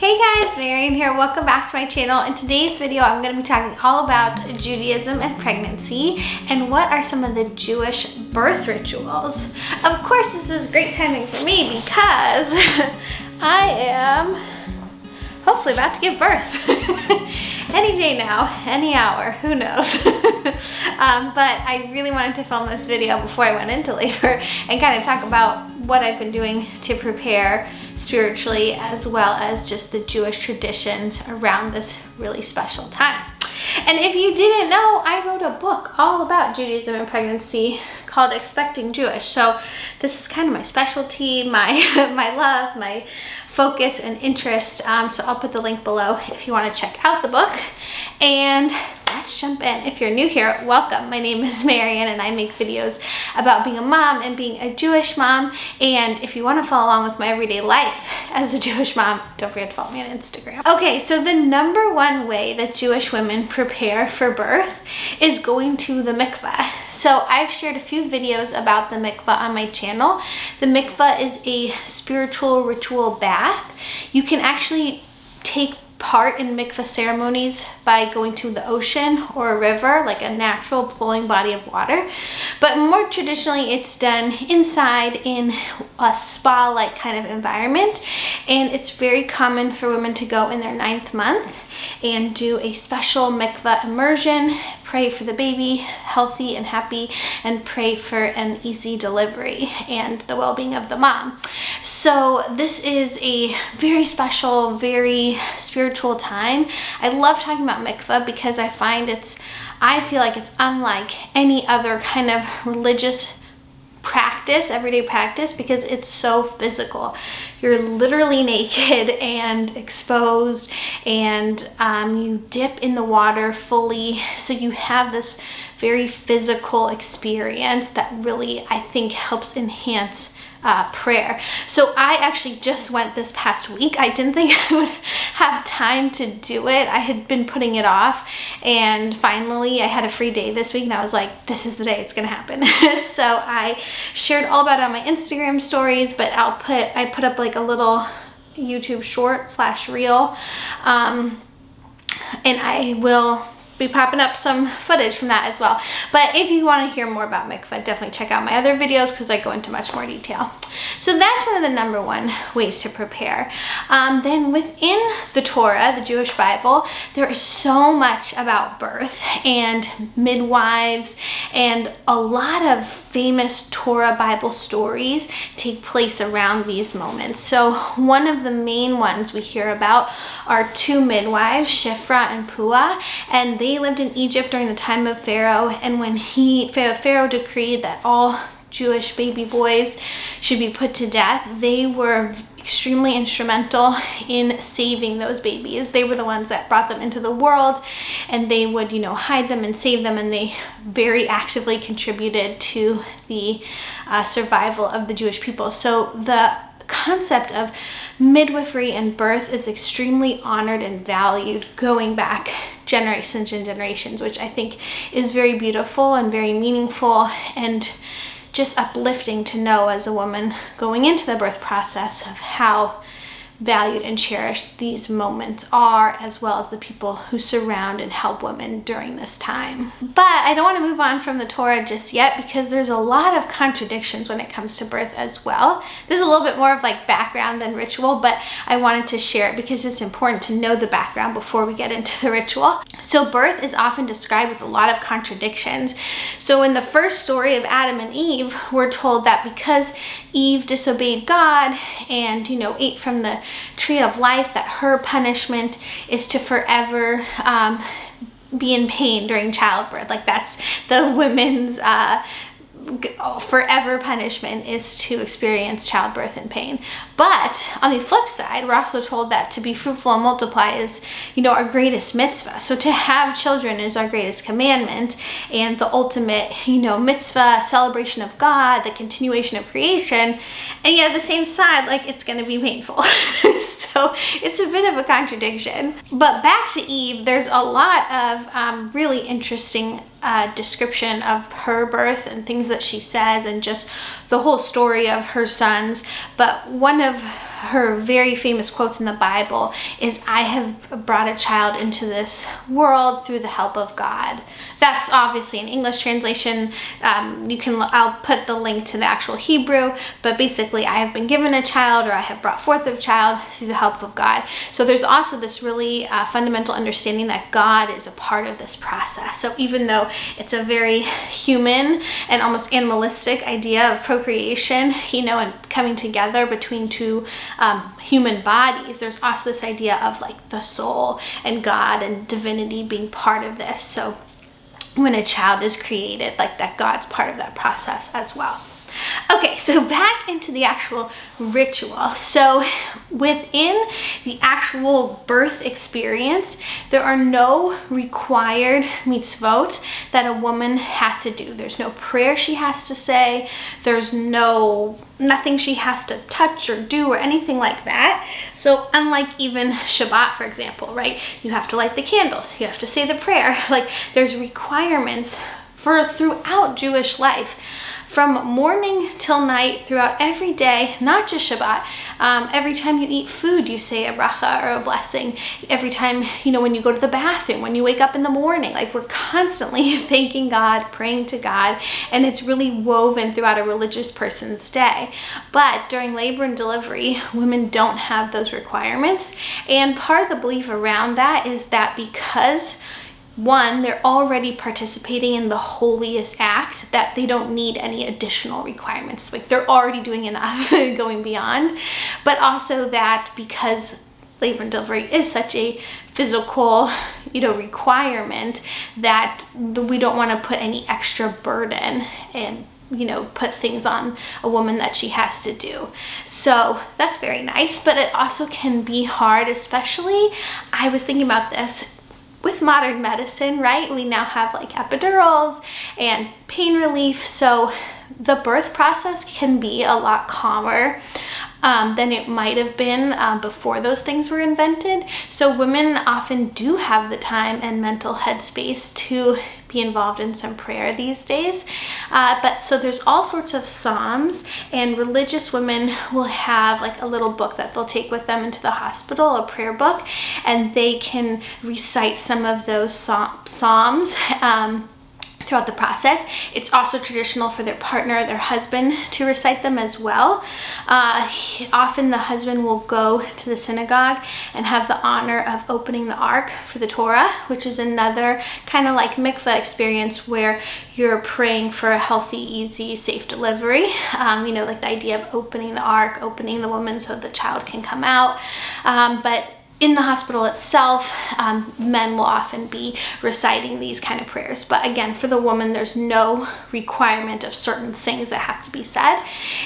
Hey guys, Marian here. Welcome back to my channel. In today's video, I'm going to be talking all about Judaism and pregnancy and what are some of the Jewish birth rituals. Of course, this is great timing for me because I am hopefully about to give birth. Any day now, any hour, who knows. But I really wanted to film this video before I went into labor and kind of talk about what I've been doing to prepare spiritually, as well as just the Jewish traditions around this really special time. And if you didn't know, I wrote a book all about Judaism and pregnancy called Expecting Jewish. So this is kind of my specialty, my love, my focus and interest. So I'll put the link below if you want to check out the book. And let's jump in. If you're new here, welcome. My name is Marian and I make videos about being a mom and being a Jewish mom. And if you want to follow along with my everyday life as a Jewish mom, don't forget to follow me on Instagram. Okay, so the number one way that Jewish women prepare for birth is going to the mikvah. So I've shared a few videos about the mikvah on my channel. The mikvah is a spiritual ritual bath. You can actually take part in mikvah ceremonies by going to the ocean or a river, like a natural flowing body of water. But more traditionally, it's done inside in a spa-like kind of environment. And it's very common for women to go in their 9th month and do a special mikvah immersion, pray for the baby healthy and happy, and pray for an easy delivery and the well-being of the mom. So this is a very special, very spiritual time. I love talking about mikvah because I feel like it's unlike any other kind of religious practice, everyday practice, because it's so physical. You're literally naked and exposed, and you dip in the water fully, so you have this very physical experience that really, I think, helps enhance prayer. So I actually just went this past week. I didn't think I would have time to do it. I had been putting it off, and finally I had a free day this week and I was like, this is the day it's gonna happen. So I shared all about it on my Instagram stories, but I put up like a little YouTube short / reel, and I will be popping up some footage from that as well. But if you want to hear more about mikvah, definitely check out my other videos because I go into much more detail. So that's one of the number one ways to prepare. Then within the Torah, the Jewish Bible, there is so much about birth and midwives, and a lot of famous Torah Bible stories take place around these moments. So one of the main ones we hear about are two midwives, Shifra and Puah, and they lived in Egypt during the time of Pharaoh, and when Pharaoh decreed that all Jewish baby boys should be put to death, they were extremely instrumental in saving those babies. They were the ones that brought them into the world, and they would, hide them and save them, and they very actively contributed to the survival of the Jewish people. So the concept of midwifery and birth is extremely honored and valued going back generations and generations, which I think is very beautiful and very meaningful and just uplifting to know as a woman going into the birth process of how valued and cherished these moments are, as well as the people who surround and help women during this time. But I don't want to move on from the Torah just yet because there's a lot of contradictions when it comes to birth as well. This is a little bit more of like background than ritual, but I wanted to share it because it's important to know the background before we get into the ritual. So birth is often described with a lot of contradictions. So in the first story of Adam and Eve, we're told that because Eve disobeyed God and, ate from the tree of life, that her punishment is to forever be in pain during childbirth. Like that's the women's forever punishment, is to experience childbirth and pain. But on the flip side, we're also told that to be fruitful and multiply is, our greatest mitzvah. So to have children is our greatest commandment and the ultimate, mitzvah, celebration of God, the continuation of creation. And yet at the same side, like, it's going to be painful. So it's a bit of a contradiction. But back to Eve, there's a lot of really interesting description of her birth and things that she says, and just the whole story of her sons. But one of her very famous quotes in the Bible is, "I have brought a child into this world through the help of God." That's obviously an English translation. I'll put the link to the actual Hebrew, but basically, "I have been given a child," or "I have brought forth a child through the help of God." So there's also this really fundamental understanding that God is a part of this process. So even though it's a very human and almost animalistic idea of procreation, and coming together between two human bodies, there's also this idea of like the soul and God and divinity being part of this. So when a child is created, like that, God's part of that process as well. Okay, so back into the actual ritual. So within the actual birth experience, there are no required mitzvot that a woman has to do. There's no prayer she has to say. There's nothing she has to touch or do or anything like that. So unlike even Shabbat, for example, right? You have to light the candles. You have to say the prayer. Like there's requirements throughout Jewish life. From morning till night, throughout every day, not just Shabbat. Every time you eat food, you say a bracha or a blessing. Every time, when you go to the bathroom, when you wake up in the morning, like we're constantly thanking God, praying to God, and it's really woven throughout a religious person's day. But during labor and delivery, women don't have those requirements. And part of the belief around that is that because one, they're already participating in the holiest act, that they don't need any additional requirements. Like they're already doing enough going beyond. But also that because labor and delivery is such a physical, requirement, that we don't want to put any extra burden and put things on a woman that she has to do. So that's very nice, but it also can be hard, especially, I was thinking about this, with modern medicine, right? We now have like epidurals and pain relief. So the birth process can be a lot calmer than it might have been before those things were invented. So women often do have the time and mental headspace to be involved in some prayer these days. But so there's all sorts of psalms, and religious women will have like a little book that they'll take with them into the hospital, a prayer book, and they can recite some of those psalms throughout the process. It's also traditional for their partner, their husband, to recite them as well. Often the husband will go to the synagogue and have the honor of opening the ark for the Torah, which is another kind of like mikvah experience where you're praying for a healthy, easy, safe delivery. Like the idea of opening the ark, opening the woman so the child can come out. But in the hospital itself, men will often be reciting these kind of prayers. But again, for the woman, there's no requirement of certain things that have to be said.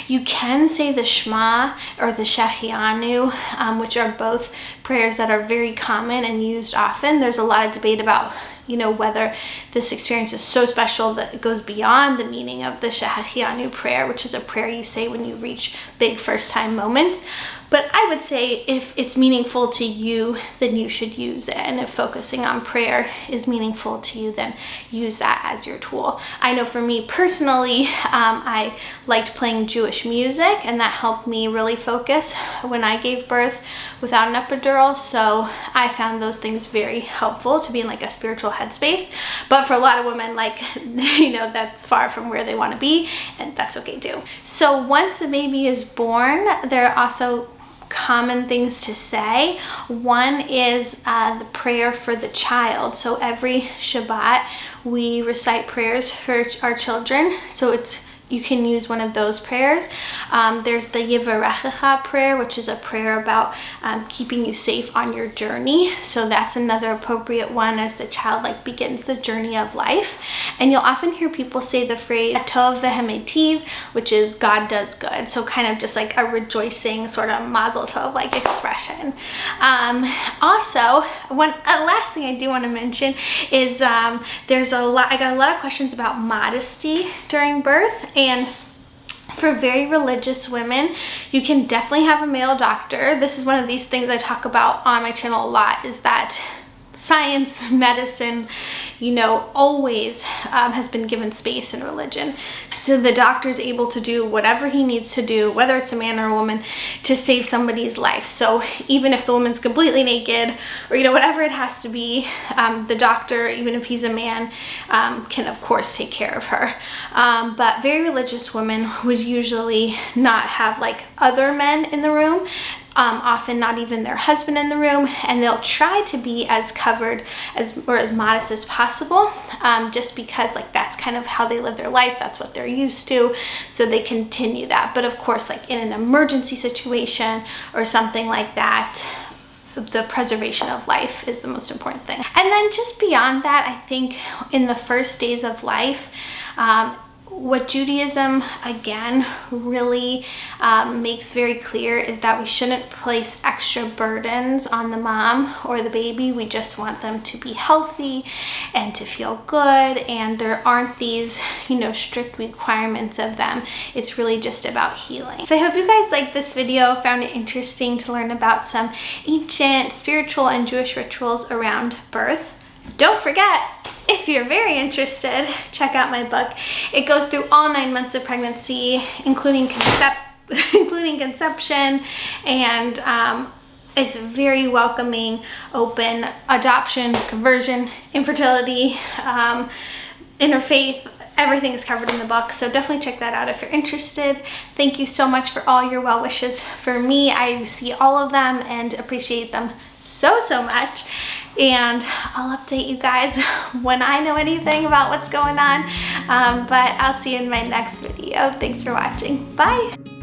You can say the Shema or the Shechianu, which are both prayers that are very common and used often. There's a lot of debate about whether this experience is so special that it goes beyond the meaning of the Shechianu prayer, which is a prayer you say when you reach big first-time moments. But I would say if it's meaningful to you, then you should use it. And if focusing on prayer is meaningful to you, then use that as your tool. I know for me personally, I liked playing Jewish music, and that helped me really focus when I gave birth without an epidural. So I found those things very helpful to be in like a spiritual headspace. But for a lot of women, that's far from where they want to be, and that's okay too. So once the baby is born, there are also common things to say. One is the prayer for the child. So every Shabbat we recite prayers for our children. So you can use one of those prayers. There's the Yivarechecha prayer, which is a prayer about keeping you safe on your journey. So that's another appropriate one as the child begins the journey of life. And you'll often hear people say the phrase Tov v'hemetiv, which is God does good. So kind of just like a rejoicing sort of mazel tov expression. Also, last thing I do want to mention is I got a lot of questions about modesty during birth. And for very religious women, you can definitely have a male doctor. This is one of these things I talk about on my channel a lot, is that science, medicine, you know, always has been given space in religion. So the doctor's able to do whatever he needs to do, whether it's a man or a woman, to save somebody's life. So even if the woman's completely naked, or, you know, whatever it has to be, the doctor, even if he's a man, can of course take care of her. But very religious women would usually not have like other men in the room. Often not even their husband in the room, and they'll try to be as covered or as modest as possible, just because like that's kind of how they live their life, that's what they're used to, so they continue that. But of course, like in an emergency situation or something like that, the preservation of life is the most important thing. And then just beyond that, I think in the first days of life, what Judaism, again, really makes very clear is that we shouldn't place extra burdens on the mom or the baby. We just want them to be healthy and to feel good, and there aren't these, you know, strict requirements of them. It's really just about healing. So I hope you guys liked this video, found it interesting to learn about some ancient spiritual and Jewish rituals around birth. Don't forget, if you're very interested, check out my book. It goes through all 9 months of pregnancy, including conception, and it's very welcoming, open, adoption, conversion, infertility, interfaith. Everything is covered in the book, so definitely check that out if you're interested. Thank you so much for all your well wishes for me. I see all of them and appreciate them so much. And I'll update you guys when I know anything about what's going on. But I'll see you in my next video. Thanks for watching. Bye.